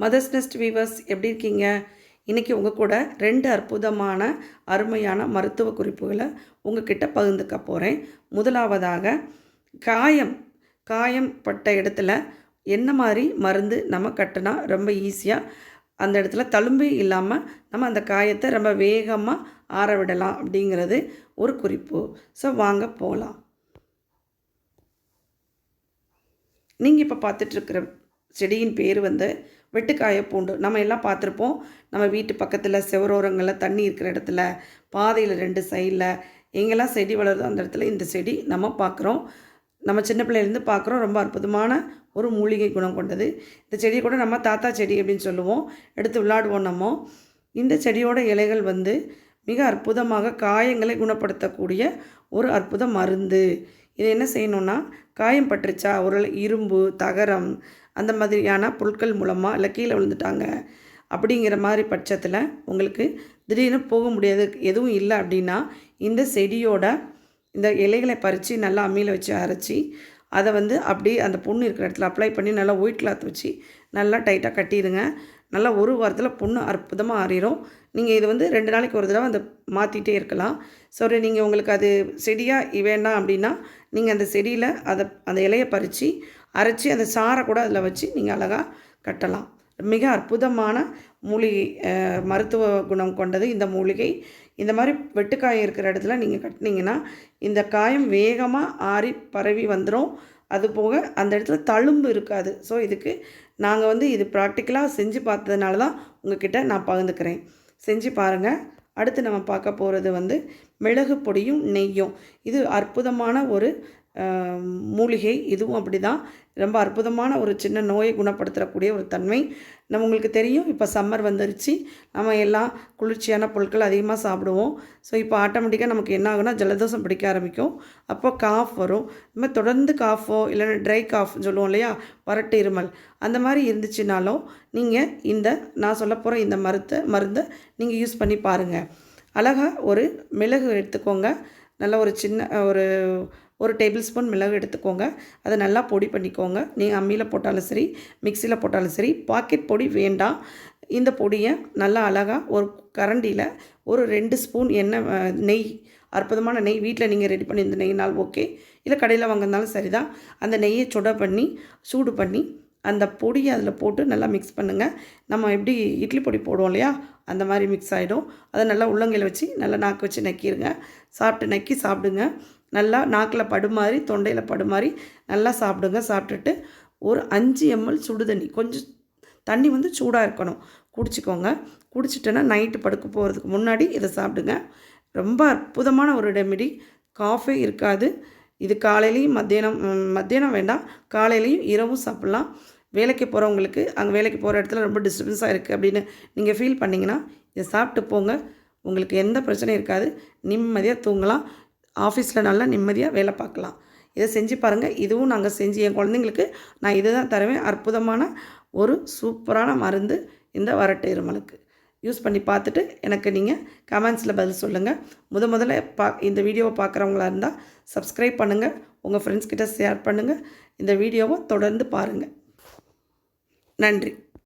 Mothers next viewers எப்படி இருக்கீங்க? இன்றைக்கி உங்கள் கூட 2 அற்புதமான அருமையான மருத்துவ குறிப்புகளை உங்ககிட்ட பகிர்ந்துக்க போகிறேன். முதலாவதாக காயம் பட்ட இடத்துல என்ன மாதிரி மருந்து நம்ம கட்டினா ரொம்ப ஈஸியாக அந்த இடத்துல தழும்பே இல்லாமல் நம்ம அந்த காயத்தை ரொம்ப வேகமாக ஆற விடலாம் அப்படிங்கிறது ஒரு குறிப்பு. ஸோ வாங்க போகலாம். நீங்கள் இப்போ பார்த்துட்ருக்கிற செடியின் பேர் வெட்டுக்காய பூண்டு. நம்ம எல்லாம் பார்த்துருப்போம். நம்ம வீட்டு பக்கத்தில் செவரோரங்களில் தண்ணி இருக்கிற இடத்துல, பாதையில் 2 சைடில் எங்கெல்லாம் செடி வளருதோ அந்த இடத்துல இந்த செடி நம்ம பார்க்குறோம். நம்ம சின்ன பிள்ளையிலேருந்து பார்க்குறோம். ரொம்ப அற்புதமான ஒரு மூலிகை குணம் கொண்டது. இந்த செடியை கூட நம்ம தாத்தா செடி அப்படின்னு சொல்லுவோம். எடுத்து விளையாடுவோம் நம்ம. இந்த செடியோட இலைகள் மிக அற்புதமாக காயங்களை குணப்படுத்தக்கூடிய ஒரு அற்புத மருந்து. இதை என்ன செய்யணுன்னா, காயம் பட்டுருச்சா, ஒரு இரும்பு, தகரம் அந்த மாதிரியான பொருட்கள் மூலமாக இல்லை கீழே விழுந்துட்டாங்க அப்படிங்கிற மாதிரி பட்சத்தில் உங்களுக்கு திடீர்னு போக முடியாது, எதுவும் இல்லை அப்படின்னா இந்த செடியோட இந்த இலைகளை பறித்து நல்லா அம்மியில் வச்சு அரைச்சி அதை அப்படியே அந்த புண்ணு இருக்கிற இடத்துல அப்ளை பண்ணி நல்லா ஒயிட் கிளாத் வச்சு நல்லா டைட்டாக கட்டிடுங்க. நல்லா ஒரு வாரத்தில் புண்ணு அற்புதமாக ஆறிடும். நீங்கள் இது 2 நாளைக்கு ஒரு தடவை மாற்றிட்டே இருக்கலாம். சரி, நீங்கள் உங்களுக்கு அது செடியாக வேண்டாம் அப்படின்னா நீங்கள் அந்த செடியில் அந்த இலையை பறித்து அரைச்சி அந்த சாரை கூட அதில் வச்சு நீங்கள் அழகாக கட்டலாம். மிக அற்புதமான மூலிகை, மருத்துவ குணம் கொண்டது இந்த மூலிகை. இந்த மாதிரி வெட்டுக்காயம் இருக்கிற இடத்துல நீங்கள் கட்டினீங்கன்னா இந்த காயம் வேகமாக ஆறி பரவி வந்துடும். அதுபோக அந்த இடத்துல தழும்பு இருக்காது. ஸோ இதுக்கு நாங்கள் இது ப்ராக்டிக்கலாக செஞ்சு பார்த்ததுனால தான் உங்ககிட்ட நான் பகிர்ந்துக்கிறேன். செஞ்சு பாருங்கள். அடுத்து நம்ம பார்க்க போகிறது மிளகு பொடியும் நெய்யும். இது அற்புதமான ஒரு மூலிகை. இதுவும் அப்படி தான் ரொம்ப அற்புதமான ஒரு சின்ன நோயை குணப்படுத்தக்கூடிய ஒரு தன்மை. நம்ம உங்களுக்கு தெரியும், இப்போ சம்மர் வந்துருச்சு. நம்ம எல்லாம் குளிர்ச்சியான பொருட்கள் அதிகமாக சாப்பிடுவோம். ஸோ இப்போ ஆட்டோமேட்டிக்காக நமக்கு என்ன ஆகுனா ஜலதோஷம் பிடிக்க ஆரம்பிக்கும். அப்போ காஃப் வரும். இந்த மாதிரி தொடர்ந்து காஃபோ இல்லைன்னா ட்ரை காஃப் சொல்லுவோம் இல்லையா, வறட்டு இருமல், அந்த மாதிரி இருந்துச்சுனாலும் நீங்கள் நான் சொல்ல போகிற இந்த மருந்தை நீங்கள் யூஸ் பண்ணி பாருங்கள். அழகாக ஒரு மிளகு எடுத்துக்கோங்க. நல்லா ஒரு சின்ன ஒரு டேபிள் ஸ்பூன் மிளகு எடுத்துக்கோங்க. அதை நல்லா பொடி பண்ணிக்கோங்க. நீங்கள் அம்மியில் போட்டாலும் சரி, மிக்சியில் போட்டாலும் சரி. பாக்கெட் பொடி வேண்டாம். இந்த பொடியை நல்லா அழகாக ஒரு கரண்டியில் ஒரு 2 ஸ்பூன் நெய், அற்புதமான நெய், வீட்டில் நீங்கள் ரெடி பண்ணி இந்த நெய்னால் ஓகே, இல்லை கடையில் வாங்கினாலும் சரி தான். அந்த நெய்யை சூடு பண்ணி அந்த பொடியை அதில் போட்டு நல்லா மிக்ஸ் பண்ணுங்கள். நம்ம எப்படி இட்லி பொடி போடுவோம் இல்லையா, அந்த மாதிரி மிக்ஸ் ஆகிடும். அதை நல்லா உள்ளங்கையில் வச்சு நல்லா நாக்கு வச்சு நக்கிடுங்க. நக்கி சாப்பிடுங்க. நல்லா நாக்கில் படுமாறி, தொண்டையில் படுமாறி நல்லா சாப்பிடுங்க. சாப்பிட்டுட்டு ஒரு 5 ml சுடு தண்ணி, கொஞ்சம் தண்ணி சூடாக இருக்கணும், குடிச்சிக்கோங்க. குடிச்சிட்டேன்னா நைட்டு படுக்க போகிறதுக்கு முன்னாடி இதை சாப்பிடுங்க. ரொம்ப அற்புதமான ஒரு ரெமெடி. காஃபே இருக்காது. இது காலையிலையும் மத்தியானம் வேண்டாம், காலையிலையும் இரவும் சாப்பிட்லாம். வேலைக்கு போகிறவங்களுக்கு, அங்கே வேலைக்கு போகிற இடத்துல ரொம்ப டிஸ்டர்பன்ஸாக இருக்குது அப்படின்னு நீங்கள் ஃபீல் பண்ணிங்கன்னா இதை சாப்பிட்டு போங்க. உங்களுக்கு எந்த பிரச்சனையும் இருக்காது. நிம்மதியாக தூங்கலாம். ஆஃபீஸில் நல்லா நிம்மதியாக வேலை பார்க்கலாம். இதை செஞ்சு பாருங்கள். இதுவும் நாங்கள் செஞ்சு என் குழந்தைங்களுக்கு நான் இதை தான் தருவேன். அற்புதமான ஒரு சூப்பரான மருந்து இந்த வறட்டு இருமலுக்கு. யூஸ் பண்ணி பார்த்துட்டு எனக்கு நீங்கள் கமெண்ட்ஸில் பதில் சொல்லுங்கள். முதல்ல இந்த வீடியோவை பார்க்குறவங்களா இருந்தால் சப்ஸ்கிரைப் பண்ணுங்கள். உங்கள் ஃப்ரெண்ட்ஸ்கிட்ட ஷேர் பண்ணுங்கள். இந்த வீடியோவை தொடர்ந்து பாருங்கள். நன்றி.